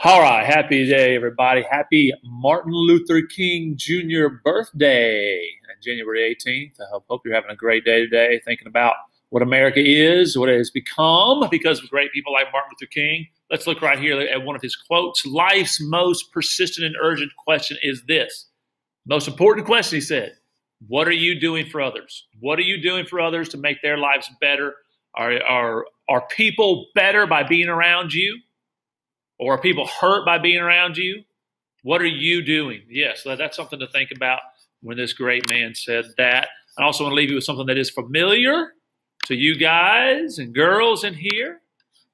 All right, happy day, everybody. Happy Martin Luther King Jr. birthday on January 18th. I hope you're having a great day today, thinking about what America is, what it has become because of great people like Martin Luther King. Let's look right here at one of his quotes. Life's most persistent and urgent question is this. Most important question, he said, what are you doing for others? What are you doing for others to make their lives better? Are people better by being around you? Or are people hurt by being around you? What are you doing? Yes, that's something to think about when this great man said that. I also want to leave you with something that is familiar to you guys and girls in here.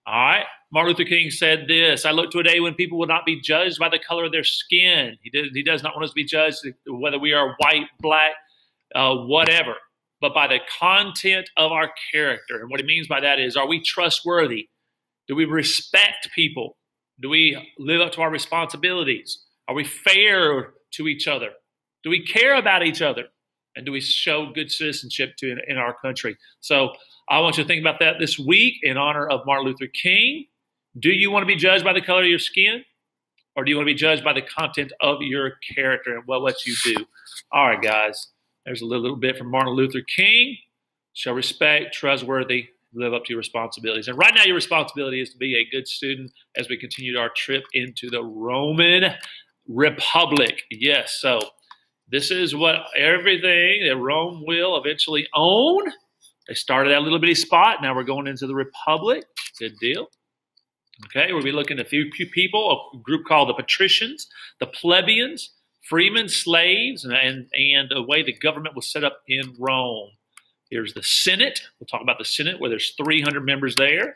All right. Martin Luther King said this: I look to a day when people will not be judged by the color of their skin. He does not want us to be judged whether we are white, black, whatever, but by the content of our character. And what he means by that is, are we trustworthy? Do we respect people? Do we live up to our responsibilities? Are we fair to each other? Do we care about each other? And do we show good citizenship in our country? So I want you to think about that this week in honor of Martin Luther King. Do you want to be judged by the color of your skin? Or do you want to be judged by the content of your character and what you do? All right, guys. There's a little bit from Martin Luther King. Show respect, trustworthy, live up to your responsibilities. And right now your responsibility is to be a good student as we continue our trip into the Roman Republic. Yes, so this is what everything that Rome will eventually own. They started at a little bitty spot. Now we're going into the Republic. Good deal. Okay, we'll be looking at a few people, a group called the patricians, the plebeians, freemen, slaves, and the way the government was set up in Rome. Here's the Senate. We'll talk about the Senate, where there's 300 members there.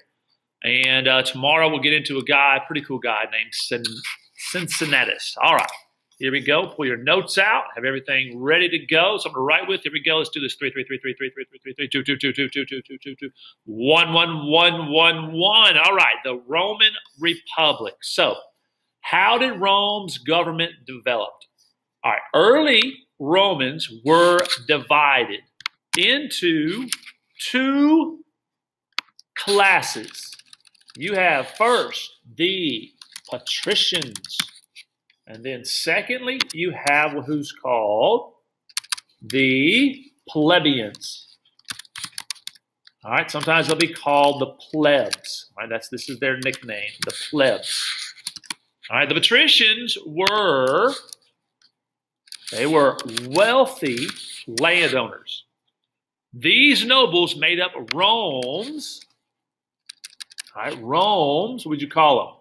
And tomorrow we'll get into a guy, pretty cool guy named Cincinnatus. All right, here we go. Pull your notes out. Have everything ready to go. Something to write with. Here we go. Let's do this. 3, 3, 3, 3, 3, 3, 3, 3, 3, 2, 2, 2, 2, 2, 2, 2, 2, 2, 1, 1, 1, 1, 1. All right, the Roman Republic. So how did Rome's government develop? All right, early Romans were divided into two classes. You have first the patricians, and then secondly, you have who's called the plebeians. All right, sometimes they'll be called the plebs. All right, this is their nickname, the plebs. All right, the patricians were wealthy landowners. These nobles made up Rome's, all right, Rome's, what would you call them?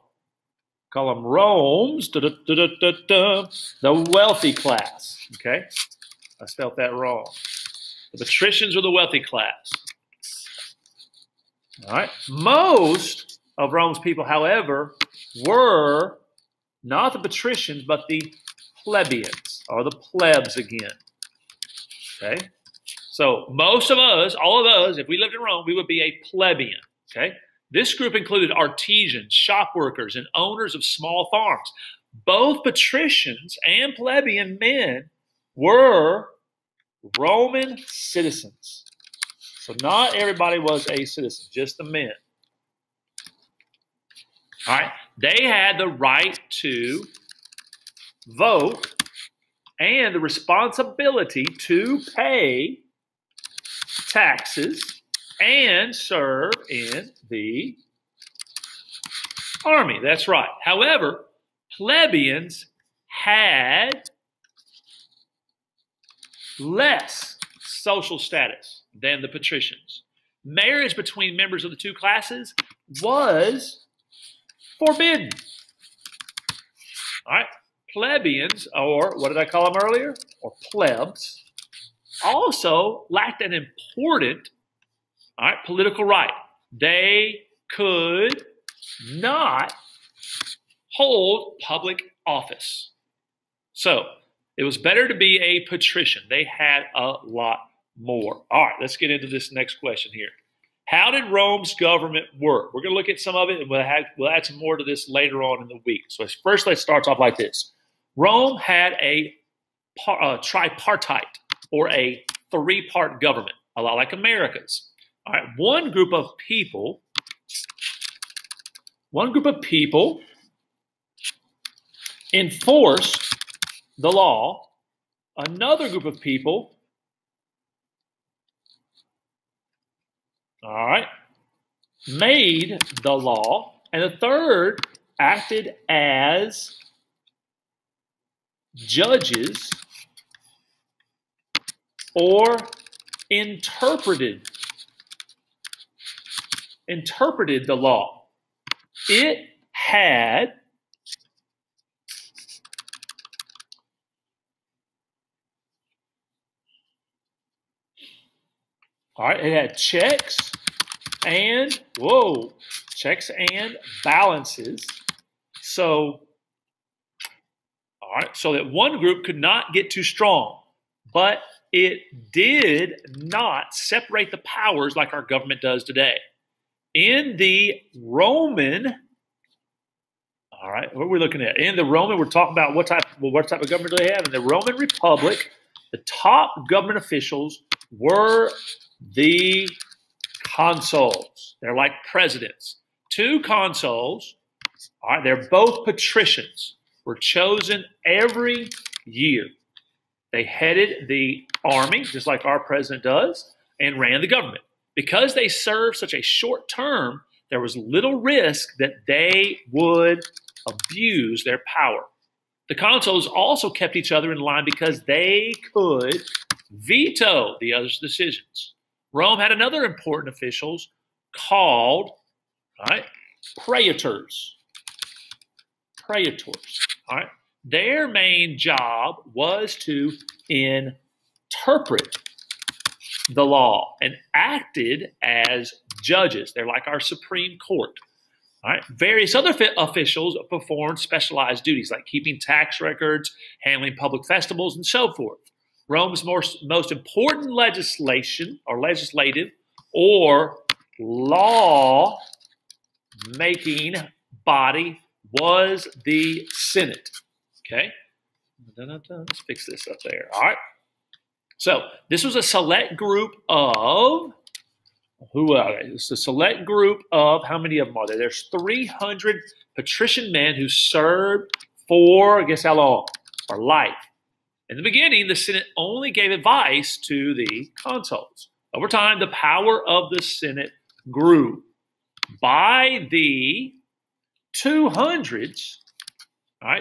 Call them Rome's, the wealthy class, okay? I spelled that wrong. The patricians were the wealthy class. All right, most of Rome's people, however, were not the patricians, but the plebeians, or the plebs again, okay? So most of us, all of us, if we lived in Rome, we would be a plebeian, okay? This group included artisans, shop workers, and owners of small farms. Both patricians and plebeian men were Roman citizens. So not everybody was a citizen, just the men. All right, they had the right to vote and the responsibility to pay taxes and serve in the army. That's right. However, plebeians had less social status than the patricians. Marriage between members of the two classes was forbidden. All right. Plebeians, or what did I call them earlier? Or plebs, also lacked an important, all right, political right. They could not hold public office. So it was better to be a patrician. They had a lot more. All right, let's get into this next question here. How did Rome's government work? We're going to look at some of it, and we'll add some more to this later on in the week. So first, let's start off like this. Rome had a tripartite, or a three-part government, a lot like America's. All right, one group of people enforced the law. Another group of people, all right, made the law. And the third acted as judges or interpreted the law. It had it had checks and balances. So, so that one group could not get too strong, but it did not separate the powers like our government does today. In the Roman, what are we looking at? In the Roman, we're talking about what type of government do they have? In the Roman Republic, the top government officials were the consuls. They're like presidents. 2 consuls, they're both patricians, were chosen every year. They headed the army, just like our president does, and ran the government. Because they served such a short term, there was little risk that they would abuse their power. The consuls also kept each other in line because they could veto the other's decisions. Rome had another important officials called praetors. Their main job was to interpret the law and acted as judges. They're like our Supreme Court. Various other officials performed specialized duties like keeping tax records, handling public festivals, and so forth. Rome's most important legislative or law-making body was the Senate. Okay? Let's fix this up there. All right. So this was a select group of, it's a select group of, how many of them are there? There's 300 patrician men who served for, guess how long? For life. In the beginning, the Senate only gave advice to the consuls. Over time, the power of the Senate grew. By the 200s,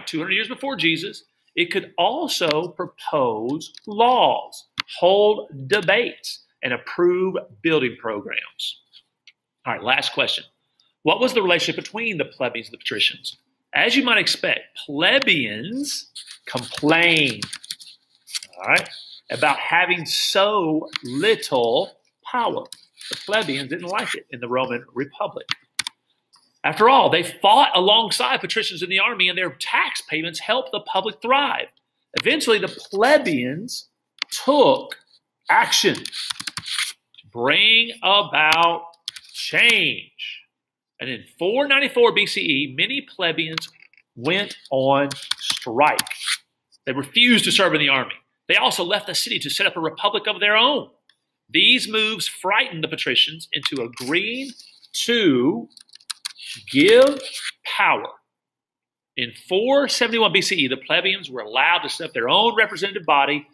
200 years before Jesus, it could also propose laws, hold debates, and approve building programs. All right, last question. What was the relationship between the plebeians and the patricians? As you might expect, plebeians complained, about having so little power. The plebeians didn't like it in the Roman Republic. After all, they fought alongside patricians in the army, and their tax payments helped the public thrive. Eventually, the plebeians took action to bring about change. And in 494 BCE, many plebeians went on strike. They refused to serve in the army. They also left the city to set up a republic of their own. These moves frightened the patricians into agreeing to give power. In 471 BCE, the plebeians were allowed to set up their own representative body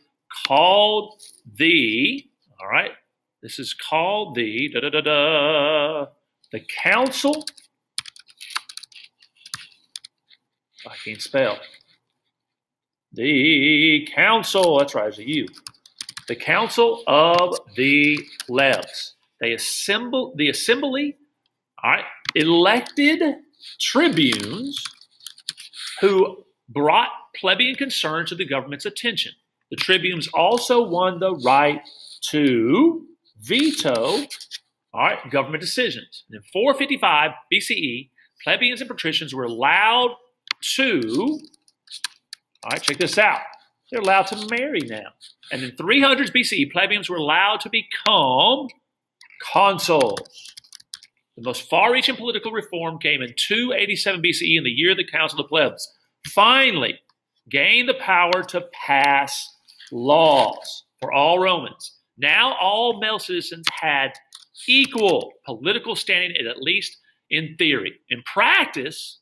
called the, this is called the, the Council, I can't spell. The Council, that's right, it's a U. The Council of the Plebs. The assembly, elected tribunes who brought plebeian concerns to the government's attention. The tribunes also won the right to veto, government decisions. In 455 BCE, plebeians and patricians were allowed to, check this out, they're allowed to marry now. And in 300s BCE, plebeians were allowed to become consuls. The most far-reaching political reform came in 287 BCE in the year of the Council of the Plebs. Finally, gained the power to pass laws for all Romans. Now all male citizens had equal political standing, at least in theory. In practice,